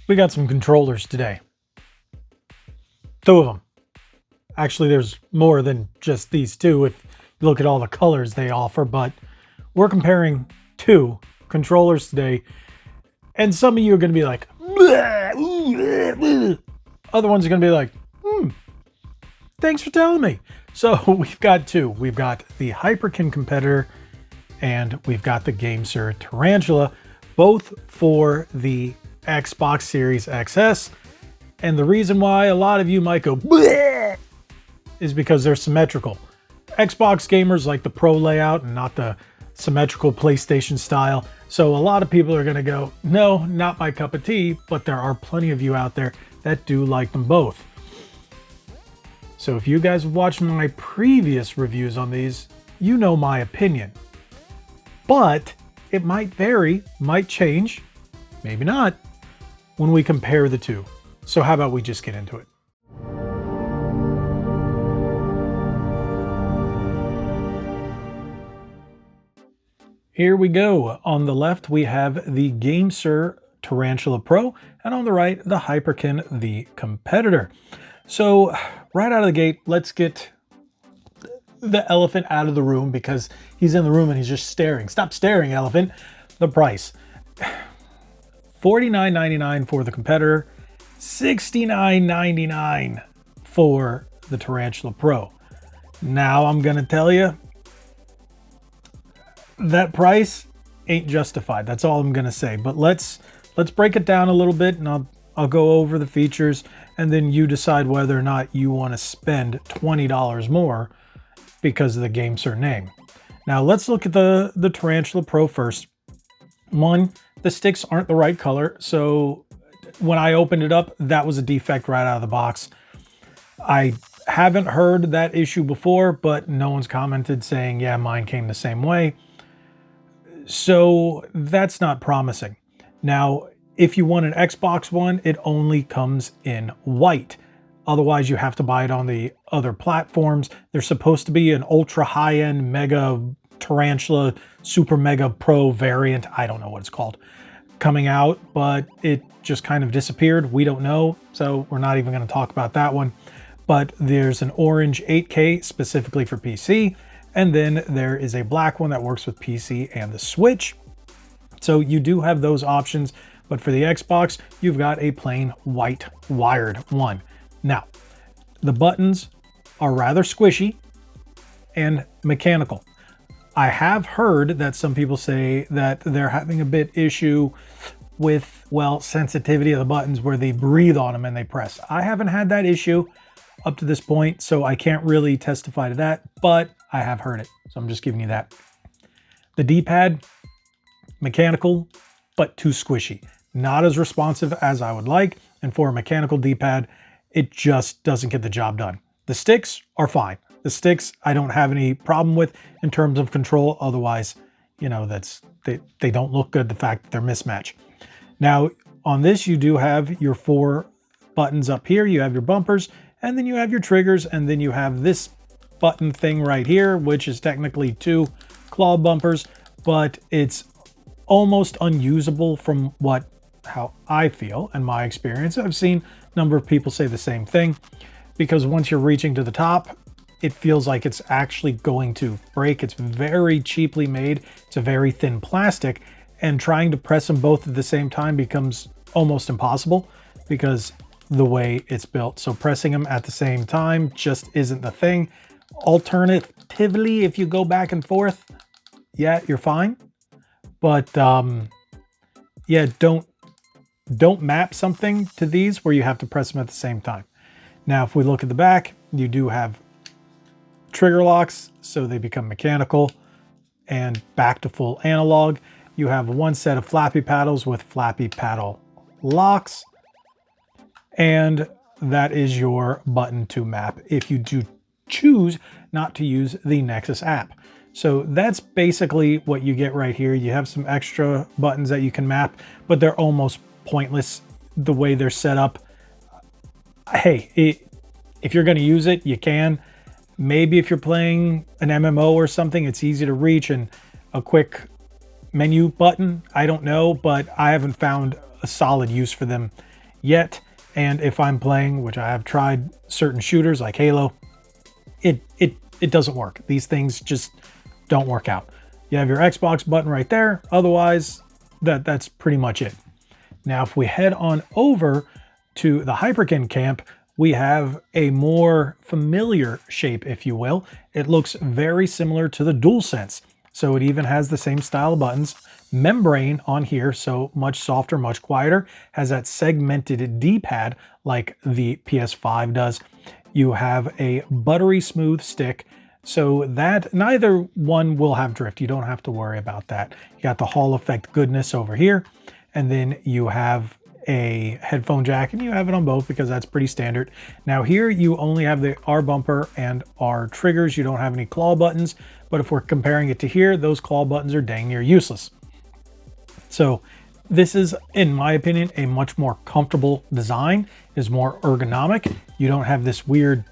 We got some controllers today. Two of them. Actually, there's more than just these two if you look at all the colors they offer, but we're comparing two controllers today. And some of you are going to be like, bleh, bleh, bleh. Other ones are going to be like, thanks for telling me. So we've got two. We've got the Hyperkin Competitor and we've got the GameSir Tarantula, both for the Xbox Series XS. And the reason why a lot of you might go bleh is because they're symmetrical. Xbox gamers like the Pro layout and not the symmetrical PlayStation style. So a lot of people are going to go, no, not my cup of tea, but there are plenty of you out there that do like them both. So if you guys have watched my previous reviews on these, you know my opinion. But it might vary, might change, maybe not, when we compare the two. So how about we just get into it? Here we go. On the left, we have the GameSir Tarantula Pro, and on the right, the Hyperkin The Competitor. So right out of the gate, let's get the elephant out of the room because he's in the room and he's just staring. Stop staring, elephant. The price. $49.99 for the Competitor, $69.99 for the Tarantula Pro. Now I'm gonna tell you, that price ain't justified. That's all I'm gonna say. But let's break it down a little bit, and I'll go over the features, and then you decide whether or not you want to spend $20 more because of the GameSir name. Now let's look at the Tarantula Pro first. One, the sticks aren't the right color, so when I opened it up, that was a defect right out of the box. I haven't heard that issue before, but no one's commented saying, yeah, mine came the same way. So that's not promising. Now, if you want an Xbox One, it only comes in white. Otherwise, you have to buy it on the other platforms. There's supposed to be an ultra high-end Mega Tarantula Super Mega Pro variant, I don't know what it's called, coming out, but it just kind of disappeared. We don't know, so we're not even going to talk about that one. But there's an orange 8K specifically for PC, and then there is a black one that works with PC and the Switch. So you do have those options, but for the Xbox, you've got a plain white wired one. Now, the buttons are rather squishy and mechanical. I have heard that some people say that they're having a bit issue with, well, sensitivity of the buttons where they breathe on them and they press. I haven't had that issue up to this point, so I can't really testify to that, but I have heard it, so I'm just giving you that. The D-pad, mechanical, but too squishy. Not as responsive as I would like, and for a mechanical D-pad, it just doesn't get the job done. The sticks are fine. The sticks I don't have any problem with in terms of control, otherwise, you know, they don't look good, the fact that they're mismatched. Now, on this, you do have your four buttons up here, you have your bumpers, and then you have your triggers, and then you have this button thing right here, which is technically two claw bumpers, but it's almost unusable from how I feel and my experience. I've seen a number of people say the same thing, because once you're reaching to the top, it feels like it's actually going to break. It's very cheaply made. It's a very thin plastic, and trying to press them both at the same time becomes almost impossible because the way it's built. So pressing them at the same time just isn't the thing. Alternatively, if you go back and forth, yeah, you're fine. But yeah, don't map something to these where you have to press them at the same time. Now, if we look at the back, you do have trigger locks, so they become mechanical and back to full analog. You have one set of flappy paddles with flappy paddle locks, and that is your button to map if you do choose not to use the Nexus app. So that's basically what you get right here. You have some extra buttons that you can map, but they're almost pointless the way they're set up. Hey, if you're going to use it, you can. Maybe if you're playing an MMO or something, it's easy to reach and a quick menu button. I don't know, but I haven't found a solid use for them yet. And if I'm playing, which I have tried certain shooters like Halo, it doesn't work. These things just don't work out. You have your Xbox button right there. Otherwise, that's pretty much it. Now, if we head on over to the Hyperkin camp, we have a more familiar shape, if you will. It looks very similar to the DualSense. So it even has the same style of buttons. Membrane on here, so much softer, much quieter. Has that segmented D-pad like the PS5 does. You have a buttery smooth stick, so that neither one will have drift. You don't have to worry about that. You got the Hall effect goodness over here, and then you have a headphone jack, and you have it on both because that's pretty standard. Now here you only have the R bumper and R triggers. You don't have any claw buttons, but if we're comparing it to here, those claw buttons are dang near useless. So this is, in my opinion, a much more comfortable design. It is more ergonomic. You don't have this weird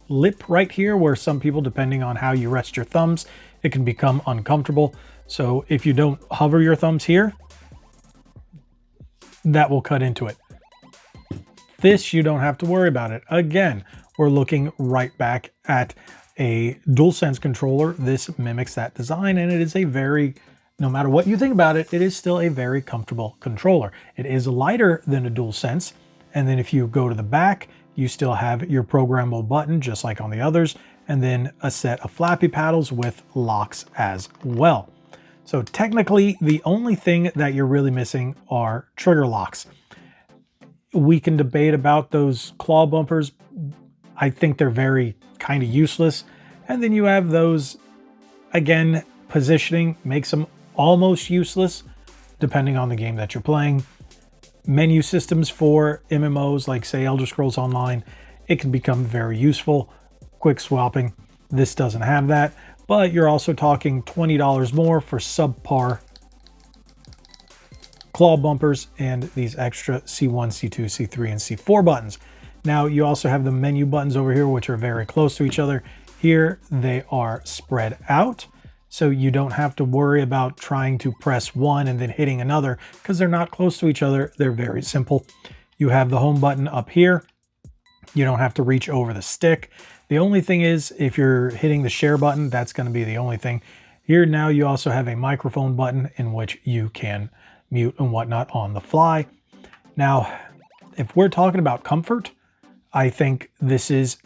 lip right here where some people, depending on how you rest your thumbs, it can become uncomfortable. So if you don't hover your thumbs here, that will cut into it. This, you don't have to worry about it. Again, we're looking right back at a DualSense controller. This mimics that design, and it is a very, no matter what you think about it, it is still a very comfortable controller. It is lighter than a DualSense. And then if you go to the back, you still have your programmable button, just like on the others, and then a set of flappy paddles with locks as well. So technically, the only thing that you're really missing are trigger locks. We can debate about those claw bumpers. I think they're very kind of useless. And then you have those, again, positioning makes them almost useless, depending on the game that you're playing. Menu systems for MMOs, like say Elder Scrolls Online, it can become very useful. Quick swapping, this doesn't have that. But you're also talking $20 more for subpar claw bumpers and these extra C1, C2, C3, and C4 buttons. Now you also have the menu buttons over here, which are very close to each other. Here they are spread out, so you don't have to worry about trying to press one and then hitting another because they're not close to each other. They're very simple. You have the home button up here. You don't have to reach over the stick. The only thing is, if you're hitting the share button, that's going to be the only thing. Here now you also have a microphone button in which you can mute and whatnot on the fly. Now, if we're talking about comfort, I think this is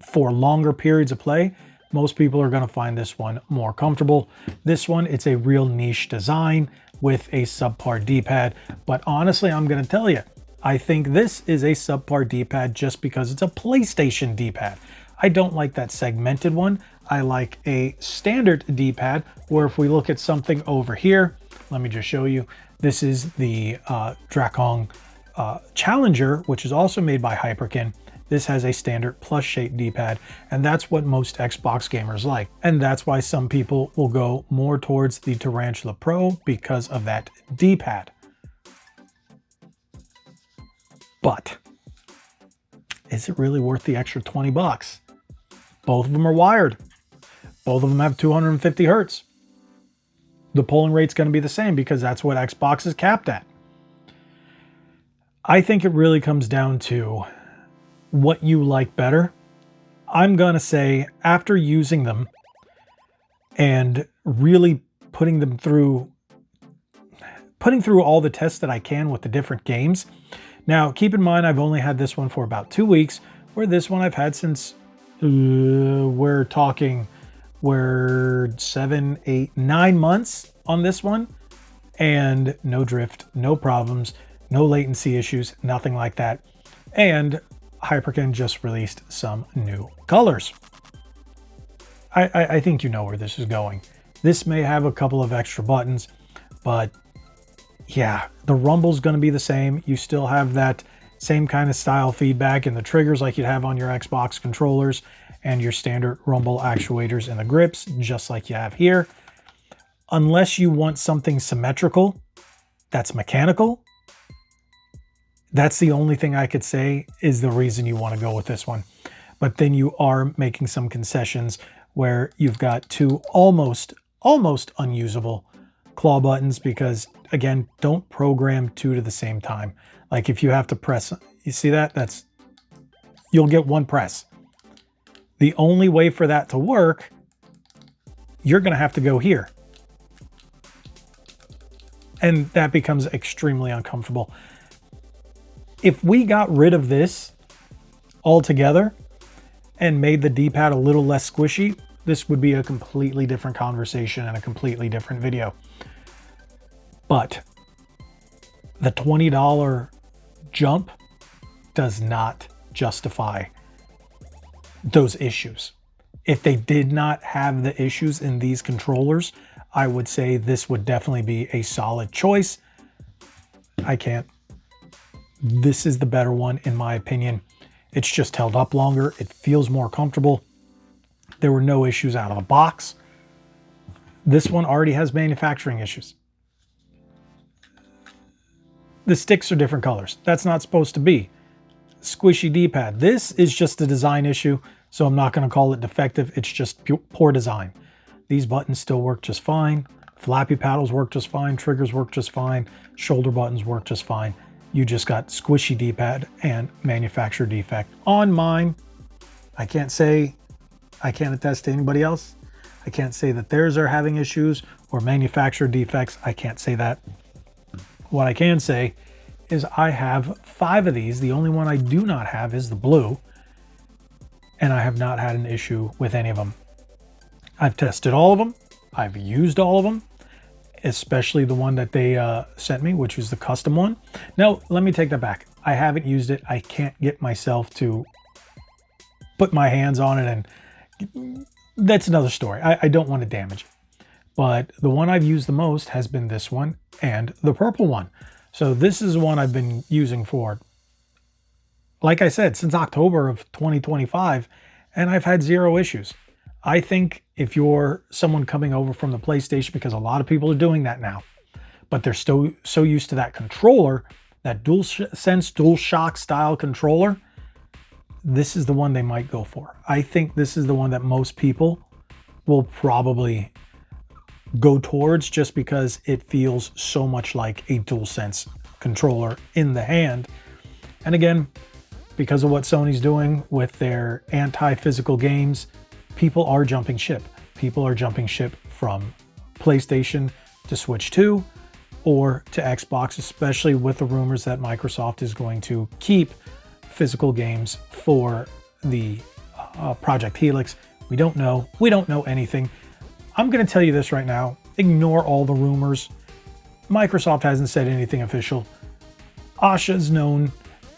for longer periods of play. Most people are going to find this one more comfortable. This one, it's a real niche design with a subpar D-pad. But honestly, I'm going to tell you, I think this is a subpar D-pad just because it's a PlayStation D-pad. I don't like that segmented one. I like a standard D-pad where if we look at something over here, let me just show you. This is the Drakong Challenger, which is also made by Hyperkin. This has a standard plus shape D-pad, and that's what most Xbox gamers like. And that's why some people will go more towards the Tarantula Pro because of that D-pad. But is it really worth the extra 20 bucks? Both of them are wired. Both of them have 250 hertz. The polling rate's going to be the same because that's what Xbox is capped at. I think it really comes down to what you like better. I'm going to say after using them and really putting through all the tests that I can with the different games. Now, keep in mind, I've only had this one for about 2 weeks, where this one I've had since, we're 7, 8, 9 months on this one, and no drift, no problems, no latency issues, nothing like that. And Hyperkin just released some new colors. I think you know where this is going. This may have a couple of extra buttons, but yeah, the rumble's going to be the same. You still have that same kind of style feedback in the triggers like you'd have on your Xbox controllers and your standard rumble actuators in the grips, just like you have here. Unless you want something symmetrical that's mechanical, that's the only thing I could say is the reason you want to go with this one. But then you are making some concessions where you've got two almost unusable claw buttons because, again, don't program two at the same time. Like if you have to press, you see that? You'll get one press. The only way for that to work, you're going to have to go here. And that becomes extremely uncomfortable. If we got rid of this altogether and made the D-pad a little less squishy, this would be a completely different conversation and a completely different video. But the $20 jump does not justify those issues. If they did not have the issues in these controllers, I would say this would definitely be a solid choice. This is the better one in my opinion. It's just held up longer. It feels more comfortable. There were no issues out of the box. This one already has manufacturing issues. The sticks are different colors. That's not supposed to be. Squishy D-pad. This is just a design issue, so I'm not going to call it defective. It's just poor design. These buttons still work just fine. Flappy paddles work just fine. Triggers work just fine. Shoulder buttons work just fine. You just got squishy D-pad and manufacturer defect. On mine, I can't attest to anybody else. I can't say that theirs are having issues or manufacturer defects. I can't say that. What I can say is I have 5 of these. The only one I do not have is the blue, and I have not had an issue with any of them. I've tested all of them. I've used all of them, especially the one that they sent me, which was the custom one. No, let me take that back. I haven't used it. I can't get myself to put my hands on it, and that's another story. I don't want to damage it. But the one I've used the most has been this one and the purple one. So this is one I've been using for, like I said, since October of 2025, and I've had 0 issues. I think if you're someone coming over from the PlayStation, because a lot of people are doing that now, but they're still so used to that controller, that DualSense DualShock style controller, this is the one they might go for. I think this is the one that most people will probably go towards just because it feels so much like a DualSense controller in the hand. And again, because of what Sony's doing with their anti-physical games, people are jumping ship. People are jumping ship from PlayStation to Switch 2 or to Xbox, especially with the rumors that Microsoft is going to keep physical games for the Project Helix. We don't know. We don't know anything. I'm going to tell you this right now. Ignore all the rumors. Microsoft hasn't said anything official. Asha's known.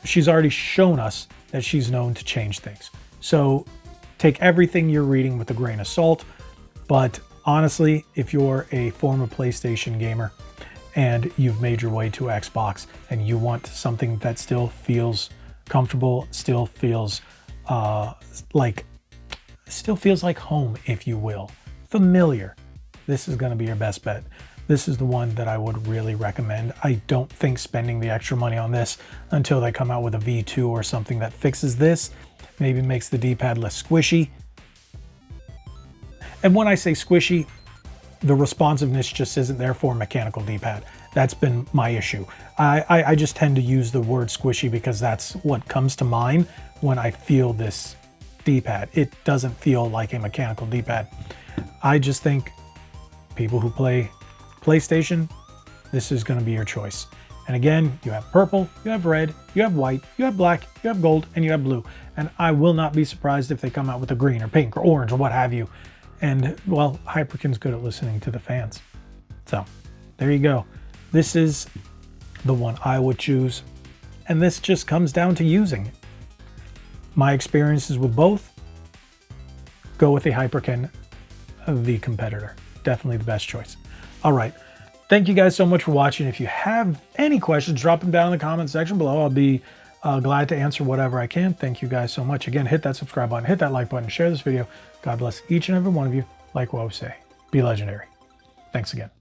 She's already shown us that she's known to change things. So take everything you're reading with a grain of salt. But honestly, if you're a former PlayStation gamer and you've made your way to Xbox and you want something that still feels comfortable, still feels like home, if you will, familiar, this is going to be your best bet. This is the one that I would really recommend. I don't think spending the extra money on this until they come out with a V2 or something that fixes this, maybe makes the D-pad less squishy. And when I say squishy, the responsiveness just isn't there for a mechanical D-pad. That's been my issue. I just tend to use the word squishy because that's what comes to mind when I feel this D-pad. It doesn't feel like a mechanical D-pad. I just think people who play PlayStation, this is going to be your choice. And again, you have purple, you have red, you have white, you have black, you have gold, and you have blue. And I will not be surprised if they come out with a green or pink or orange or what have you. And well, Hyperkin's good at listening to the fans. So there you go. This is the one I would choose. And this just comes down to using it. My experiences with both, go with the Hyperkin The Competitor. Definitely the best choice. All right. Thank you guys so much for watching. If you have any questions, drop them down in the comment section below. I'll be glad to answer whatever I can. Thank you guys so much. Again, hit that subscribe button, hit that like button, share this video. God bless each and every one of you. Like what I say, be legendary. Thanks again.